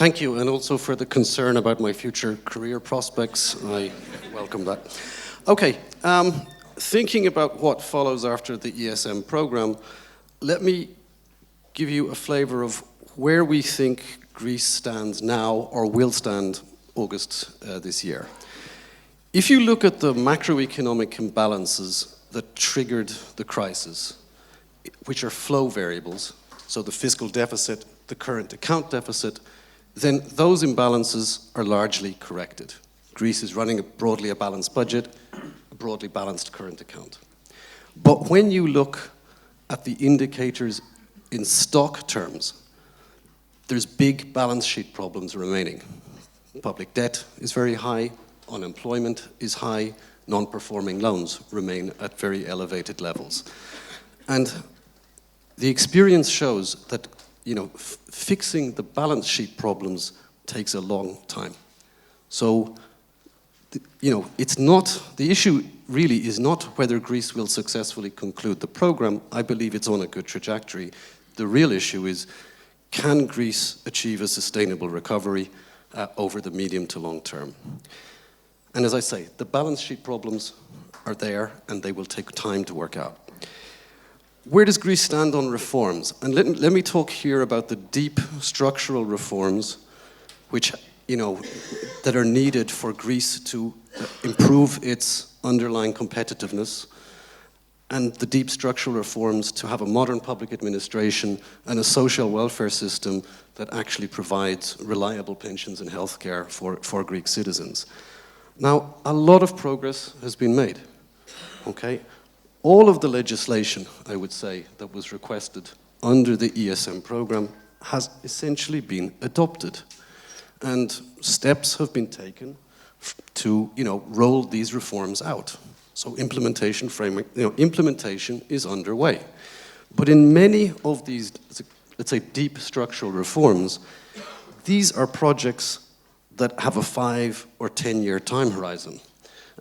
thank you, and also for the concern about my future career prospects. I welcome that. Okay, thinking about what follows after the ESM program, let me give you a flavor of where we think Greece stands now or will stand August this year. If you look at the macroeconomic imbalances that triggered the crisis, which are flow variables, so the fiscal deficit, the current account deficit, then those imbalances are largely corrected. Greece is running broadly a balanced budget, a broadly balanced current account. But when you look at the indicators in stock terms, there's big balance sheet problems remaining. Public debt is very high, unemployment is high, non-performing loans remain at very elevated levels. And the experience shows that fixing the balance sheet problems takes a long time. So, it's not, the issue really is not whether Greece will successfully conclude the program. I believe it's on a good trajectory. The real issue is, can Greece achieve a sustainable recovery over the medium to long term? And as I say, the balance sheet problems are there and they will take time to work out. Where does Greece stand on reforms? And let me talk here about the deep structural reforms which, that are needed for Greece to improve its underlying competitiveness, and the deep structural reforms to have a modern public administration and a social welfare system that actually provides reliable pensions and healthcare for Greek citizens. Now, a lot of progress has been made, okay? All of the legislation, I would say, that was requested under the ESM program has essentially been adopted. And steps have been taken to, roll these reforms out. So implementation framework, implementation is underway. But in many of these, let's say, deep structural reforms, these are projects that have a 5 or 10-year time horizon.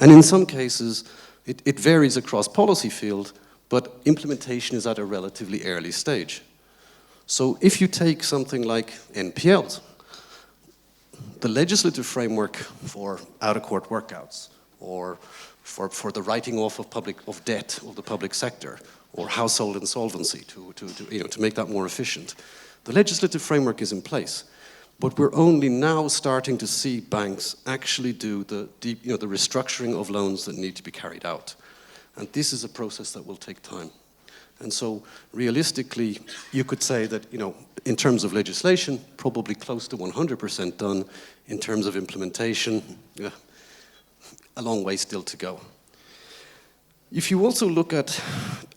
And in some cases, it varies across policy field, but implementation is at a relatively early stage. So if you take something like NPLs, the legislative framework for out-of-court workouts, or for the writing off of debt of the public sector, or household insolvency to make that more efficient, the legislative framework is in place. But we're only now starting to see banks actually do the restructuring of loans that need to be carried out. And this is a process that will take time. And so realistically, you could say that, in terms of legislation, probably close to 100% done. In terms of implementation, a long way still to go. If you also look at,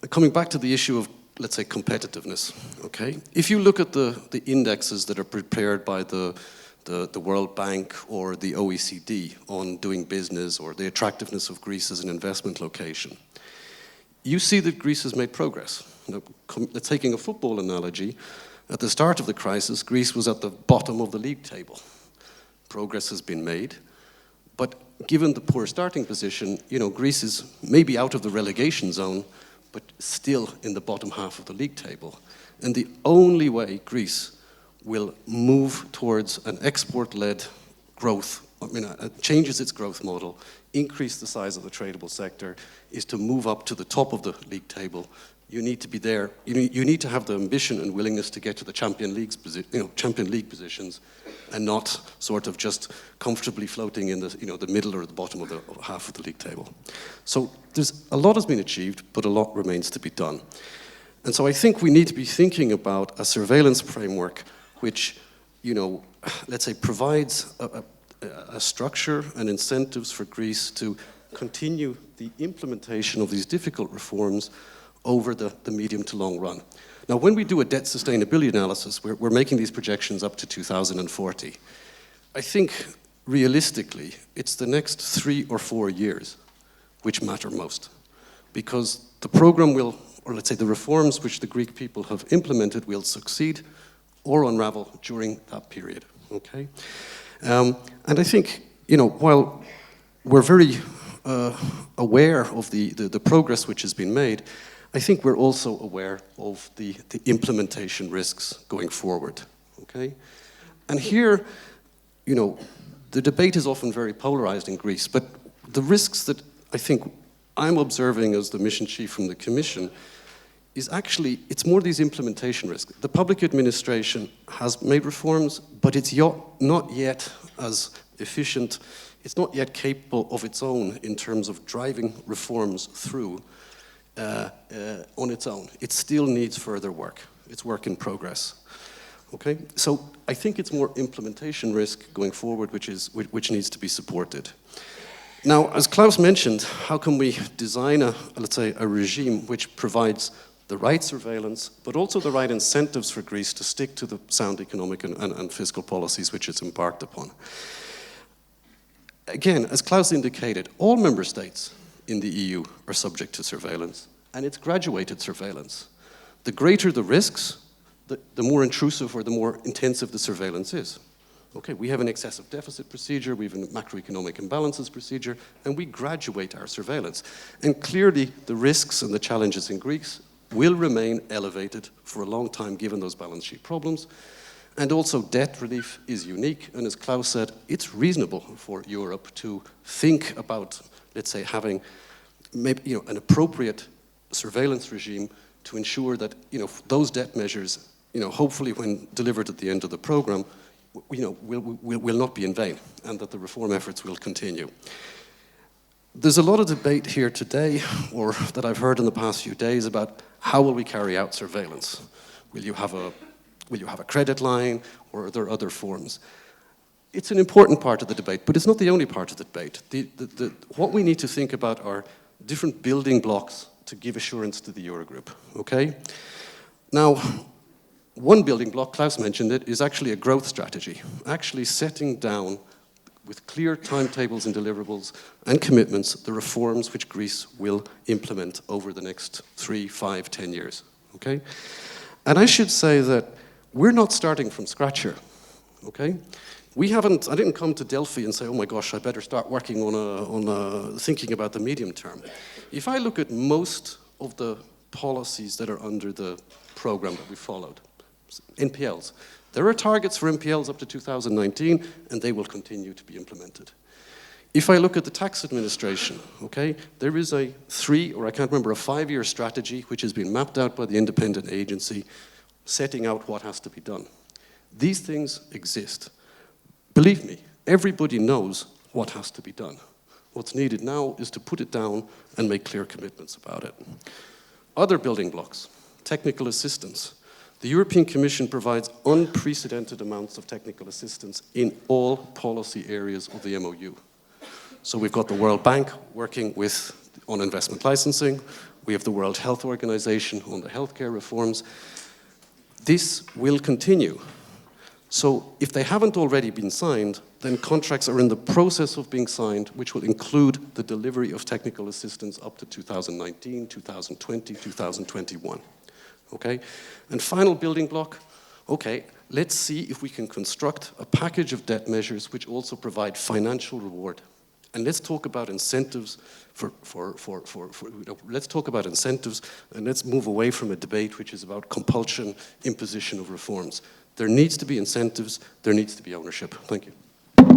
coming back to the issue of, let's say, competitiveness, okay? If you look at the indexes that are prepared by the World Bank or the OECD on doing business or the attractiveness of Greece as an investment location, you see that Greece has made progress. Taking a football analogy, at the start of the crisis, Greece was at the bottom of the league table. Progress has been made, but given the poor starting position, Greece is maybe out of the relegation zone, but still in the bottom half of the league table. And the only way Greece will move towards an export-led growth, changes its growth model, increase the size of the tradable sector, is to move up to the top of the league table. You need to be there. You need to have the ambition and willingness to get to the Champion League positions, and not sort of just comfortably floating in the middle or the bottom of the half of the league table. So a lot has been achieved, but a lot remains to be done. And so I think we need to be thinking about a surveillance framework which, let's say, provides a structure and incentives for Greece to continue the implementation of these difficult reforms over the medium to long run. Now, when we do a debt sustainability analysis, we're making these projections up to 2040. I think, realistically, it's the next 3 or 4 years which matter most. Because the program will, or let's say the reforms which the Greek people have implemented will succeed or unravel during that period, okay? And I think, while we're very aware of the progress which has been made, I think we're also aware of the implementation risks going forward, okay? And here, you know, the debate is often very polarized in Greece, but the risks that I think I'm observing as the mission chief from the Commission is actually, it's more these implementation risks. The public administration has made reforms, but it's not yet as efficient, it's not yet capable of its own in terms of driving reforms through on its own. It still needs further work. It's work in progress. Okay, so I think it's more implementation risk going forward, which needs to be supported. Now, as Klaus mentioned, how can we design let's say, a regime which provides the right surveillance, but also the right incentives for Greece to stick to the sound economic and fiscal policies which it's embarked upon? Again, as Klaus indicated, all member states in the EU are subject to surveillance, and it's graduated surveillance. The greater the risks, the more intrusive or the more intensive the surveillance is. Okay, we have an excessive deficit procedure, we have a macroeconomic imbalances procedure, and we graduate our surveillance. And clearly, the risks and the challenges in Greece will remain elevated for a long time given those balance sheet problems. And also debt relief is unique, and as Klaus said, it's reasonable for Europe to think about, let's say, having maybe, an appropriate surveillance regime to ensure that, those debt measures, hopefully when delivered at the end of the program, will not be in vain, and that the reform efforts will continue. There's a lot of debate here today, or that I've heard in the past few days, about how will we carry out surveillance? Will you have a credit line, or are there other forms? It's an important part of the debate, but it's not the only part of the debate. What we need to think about are different building blocks to give assurance to the Eurogroup, okay? Now, one building block, Klaus mentioned it, is actually a growth strategy, actually setting down with clear timetables and deliverables and commitments the reforms which Greece will implement over the next 3, 5, 10 years, okay? And I should say that we're not starting from scratch here, okay? I didn't come to Delphi and say, oh my gosh, I better start working on thinking about the medium term. If I look at most of the policies that are under the program that we followed, NPLs, there are targets for NPLs up to 2019, and they will continue to be implemented. If I look at the tax administration, okay, there is a 5-year strategy which has been mapped out by the independent agency, setting out what has to be done. These things exist. Believe me, everybody knows what has to be done. What's needed now is to put it down and make clear commitments about it. Other building blocks, technical assistance. The European Commission provides unprecedented amounts of technical assistance in all policy areas of the MOU. So we've got the World Bank working on investment licensing. We have the World Health Organization on the healthcare reforms. This will continue. So if they haven't already been signed, then contracts are in the process of being signed, which will include the delivery of technical assistance up to 2019, 2020, 2021. Okay? And final building block, okay, let's see if we can construct a package of debt measures which also provide financial reward. And let's talk about incentives let's talk about incentives, and let's move away from a debate which is about compulsion, imposition of reforms. There needs to be incentives, there needs to be ownership. Thank you.